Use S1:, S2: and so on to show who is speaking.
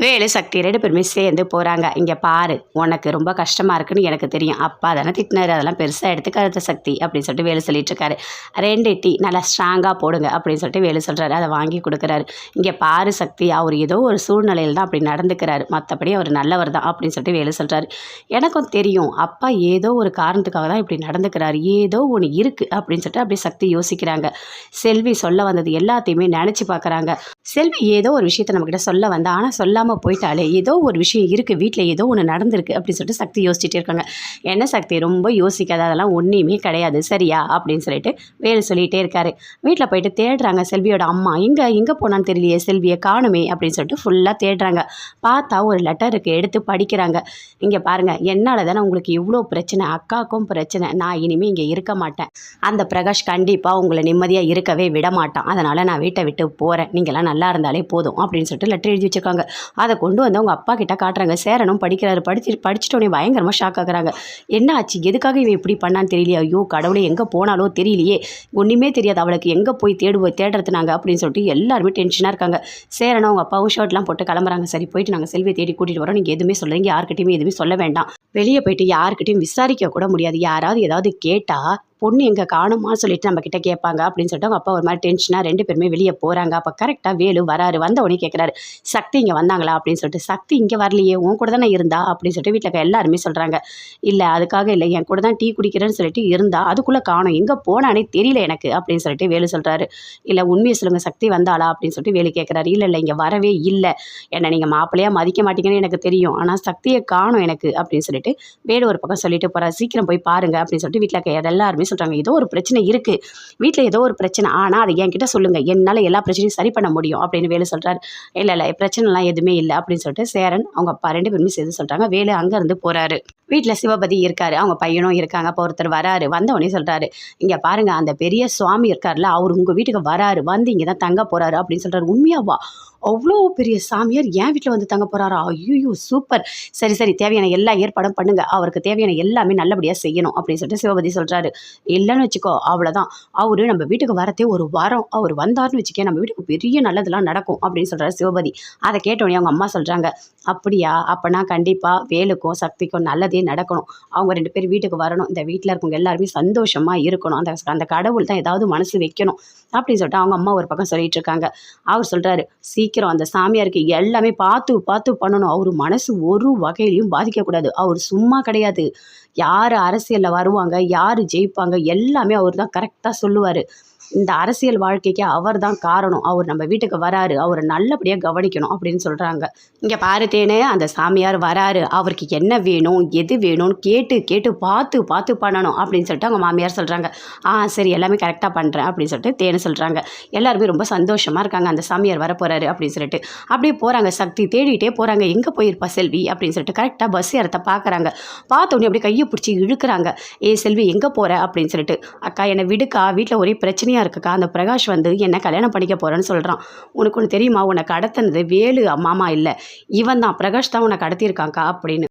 S1: வேலு சக்தி 2 பேருமே சேர்ந்து போகிறாங்க. இங்கே பாரு, உனக்கு ரொம்ப கஷ்டமாக இருக்குன்னு எனக்கு தெரியும். அப்பா தானே திட்டினாரு, அதெல்லாம் பெருசாக எடுத்துக்காத சக்தி அப்படின்னு சொல்லிட்டு வேலு சொல்லிட்டு இருக்காரு. 2 டீ நல்லா ஸ்ட்ராங்காக போடுங்க அப்படின்னு சொல்லிட்டு வேலு சொல்கிறாரு. அதை வாங்கி கொடுக்குறாரு. இங்கே பாரு சக்தி, அவர் ஏதோ ஒரு சூழ்நிலையில் தான் அப்படி நடந்துக்கிறாரு, மற்றபடி அவர் நல்லவர் தான் அப்படின்னு சொல்லிட்டு வேலு சொல்கிறாரு. எனக்கும் தெரியும், அப்பா ஏதோ ஒரு காரணத்துக்காக தான் இப்படி நடந்துக்கிறாரு, ஏதோ ஒன்று இருக்குது அப்படின்னு சொல்லிட்டு அப்படி சக்தி யோசிக்கிறாங்க. செல்வி சொல்ல வந்தது எல்லாத்தையுமே நினச்சி பார்க்குறாங்க. செல்வி ஏதோ ஒரு விஷயத்தை நம்மக்கிட்ட சொல்ல வந்தா, ஆனால் சொல்லாமல் போயிட்டாலே ஏதோ ஒரு விஷயம் இருக்குது, வீட்டில் ஏதோ ஒன்று நடந்திருக்கு அப்படின்னு சொல்லிட்டு சக்தி யோசிச்சுட்டே இருக்காங்க. என்ன சக்தி, ரொம்ப யோசிக்காத, அதெல்லாம் ஒன்றுமே கிடையாது சரியா அப்படின்னு சொல்லிட்டு வேலு சொல்லிகிட்டே இருக்காரு. வீட்டில் போயிட்டு தேடுறாங்க செல்வியோட அம்மா. எங்கே போனான்னு தெரியலையே, செல்வியை காணுமே அப்படின்னு சொல்லிட்டு ஃபுல்லாக தேடுறாங்க. பார்த்தா ஒரு லெட்டர் இருக்குது, எடுத்து படிக்கிறாங்க. இங்கே பாருங்கள், என்னால் தானே உங்களுக்கு இவ்வளோ பிரச்சனை, அக்காவுக்கும் பிரச்சனை, நான் இனிமேல் இங்கே இருக்க மாட்டேன், அந்த பிரகாஷ் கண்டிப்பாக உங்களை நிம்மதியாக இருக்கவே விட மாட்டான், அதனால் நான் வீட்டை விட்டு போகிறேன், நீங்களாம் நல்லா இருந்தாலே போதும் அப்படின்னு சொல்லிட்டு லெட்டர் எழுதி வச்சுருக்காங்க. அதை கொண்டு வந்து அவங்க அப்பா கிட்ட காட்டுறாங்க. சேரனும் படிக்கிறாரு. படிச்சுட்டோன்னே பயங்கரமாக ஷாக் ஆகுறாங்க. என்ன ஆச்சு, எதுக்காக இவன் இப்படி பண்ணான்னு தெரியலையே, ஐயோ கடவுளே, எங்கே போனாலோ தெரியலையே, ஒன்றுமே தெரியாது அவளுக்கு, எங்கே போய் தேடுறது நாங்கள் அப்படின்னு சொல்லிட்டு எல்லாருமே டென்ஷனாக இருக்காங்க. சேரனும் அவங்க அப்பாவும் ஷர்ட்லாம் போட்டு கிளம்புறாங்க. சரி, போயிட்டு நாங்கள் செல்வியை தேடி கூட்டிகிட்டு வரோம், நீங்கள் எதுவுமே சொல்லுங்க, யார்கிட்டையுமே எதுவுமே சொல்ல வேண்டாம், வெளியே போயிட்டு யார்கிட்டையும் விசாரிக்க கூட முடியாது, யாராவது ஏதாவது கேட்டால் பொண்ணு எங்கே காணுமான்னு சொல்லிட்டு நம்ம கிட்ட கேட்பாங்க அப்படின்னு சொல்லிட்டு அவங்க அப்பா ஒரு மாதிரி டென்ஷனாக 2 பேருமே வெளியே போகிறாங்க. அப்போ கரெக்டாக வேலு வராரு. வந்த உடனே கேட்குறாரு, சக்தி இங்கே வந்தாங்களா அப்படின்னு சொல்லிட்டு. சக்தி இங்கே வரலையே, உன் கூட தானே இருந்தா அப்படின்னு சொல்லிட்டு வீட்டில் எல்லாருமே சொல்கிறாங்க. இல்லை, அதுக்காக இல்லை, என் கூட தான் டீ குடிக்கிறேன்னு சொல்லிட்டு இருந்தா, அதுக்குள்ளே காணும், எங்கே போனானே தெரியல எனக்கு அப்படின்னு சொல்லிட்டு வேலு சொல்கிறாரு. இல்லை, உண்மையை சொல்லுங்கள், சக்தி வந்தாளா அப்படின்னு சொல்லிட்டு வேலு கேட்குறாரு. இல்லை, இங்கே வரவே இல்லை, என்னை நீங்கள் மாப்பிள்ளையாக மதிக்க மாட்டீங்கன்னு எனக்கு தெரியும், ஆனால் சக்தியை காணும் எனக்கு அப்படின்னு சொல்லிட்டு வேலு ஒரு பக்கம் சொல்லிட்டு போகிறார். சீக்கிரம் போய் பாருங்க அப்படின்னு சொல்லிட்டு வீட்டில் எல்லாருமே சொல்கிறாங்க. ஏதோ ஒரு பிரச்சனை இருக்குது, வீட்டில் ஏதோ ஒரு பிரச்சனை, ஆனால் அதை என்கிட்ட சொல்லுங்கள், என்னால் எல்லா பிரச்சனையும் சரி பண்ண முடியும் அப்படின்னு வேலு சொல்கிறார். இல்லை, பிரச்சனைலாம் எதுவுமே இல்லை அப்படின்னு சொல்லிட்டு சேரன் அவங்க அப்பா 2 பேருமே சேர்த்து சொல்கிறாங்க. வேலு அங்கேருந்து போகிறாரு. வீட்டில் சிவபதி இருக்காரு, அவங்க பையனும் இருக்காங்க. அப்போ ஒருத்தர் வராரு. வந்த உடனே சொல்கிறாரு, இங்கே பாருங்கள், அந்த பெரிய சுவாமி இருக்கார்ல, அவர் உங்கள் வீட்டுக்கு வராரு, வந்து இங்கே தான் தங்க போகிறாரு அப்படின்னு சொல்கிறாரு. உண்மையாவா, அவ்வளோ பெரிய சாமியார் என் வீட்டில் வந்து தங்க போகிறாரா, ஐயோ சூப்பர், சரி தேவையான எல்லா ஏற்பாடும் பண்ணுங்கள், அவருக்கு தேவையான எல்லாமே நல்லபடியாக செய்யணும் அப்படின்னு சொல்லிட்டு சிவபதி சொல்கிறாரு. இல்லைன்னு வச்சுக்கோ, அவ்வளோதான், அவரு நம்ம வீட்டுக்கு வரதே ஒரு வாரம், அவர் வந்தார்னு வச்சுக்க நம்ம வீட்டுக்கு பெரிய நல்லதெல்லாம் நடக்கும் அப்படின்னு சொல்கிறாரு சிவபதி. அதை கேட்டோடனே அவங்க அம்மா சொல்கிறாங்க, அப்படியா, அப்போனா கண்டிப்பாக வேலுக்கும் சக்திக்கும் நல்லதே நடக்கணும், அவங்க 2 பேர் வீட்டுக்கு வரணும், இந்த வீட்டில் இருக்கவங்க எல்லாருமே சந்தோஷமாக இருக்கணும், அந்த கடவுள் தான் ஏதாவது மனசு வைக்கணும் அப்படின்னு சொல்லிட்டு அவங்க அம்மா ஒரு பக்கம் சொல்லிட்டு இருக்காங்க. அவர் சொல்கிறாரு, சீக்கிரம் அந்த சாமியாருக்கு எல்லாமே பார்த்து பண்ணணும், அவர் மனசு ஒரு வகையிலையும் பாதிக்கக்கூடாது, அவர் சும்மா கிடையாது, யார் அரசியலில் வருவாங்க, யார் ஜெயிப்பாங்க எல்லாமே அவர் தான் கரெக்டாக சொல்லுவார், இந்த அரசியல் வாழ்க்கைக்கு அவர் தான் காரணம், அவர் நம்ம வீட்டுக்கு வராரு, அவரை நல்லபடியாக கவனிக்கணும் அப்படின்னு சொல்கிறாங்க. இங்கே பாருத்தேனே, அந்த சாமியார் வராரு, அவருக்கு என்ன வேணும் எது வேணும்னு கேட்டு பார்த்து பண்ணணும் அப்படின்னு சொல்லிட்டு அவங்க மாமியார் சொல்கிறாங்க. சரி, எல்லாமே கரெக்டாக பண்ணுறேன் அப்படின்னு சொல்லிட்டு தேனு சொல்கிறாங்க. எல்லாருமே ரொம்ப சந்தோஷமாக இருக்காங்க, அந்த சாமியார் வரப்போகிறாரு அப்படின்னு சொல்லிட்டு. அப்படியே போகிறாங்க, சக்தி தேடிட்டே போகிறாங்க, எங்கே போயிருப்பா செல்வி அப்படின்னு சொல்லிட்டு. கரெக்டாக பஸ் ஏறத்தை பார்க்குறாங்க. பார்த்தோன்னே அப்படியே கையை பிடிச்சி இழுக்கிறாங்க. செல்வி எங்கே போகிற அப்படின்னு சொல்லிட்டு. அக்கா, என்னை விடுக்கா, வீட்டில் ஒரே பிரச்சனையாக இருக்குக்கா, அந்த பிரகாஷ் வந்து என்ன கல்யாணம் பண்ணிக்க போகிறேன்னு சொல்கிறான், உனக்கு ஒன்று தெரியுமா, உன்னை கடத்தினது வேலு மாமா இல்லை, இவன் தான், பிரகாஷ் தான் உன்னை கடத்தியிருக்காங்க்கா அப்படின்னு.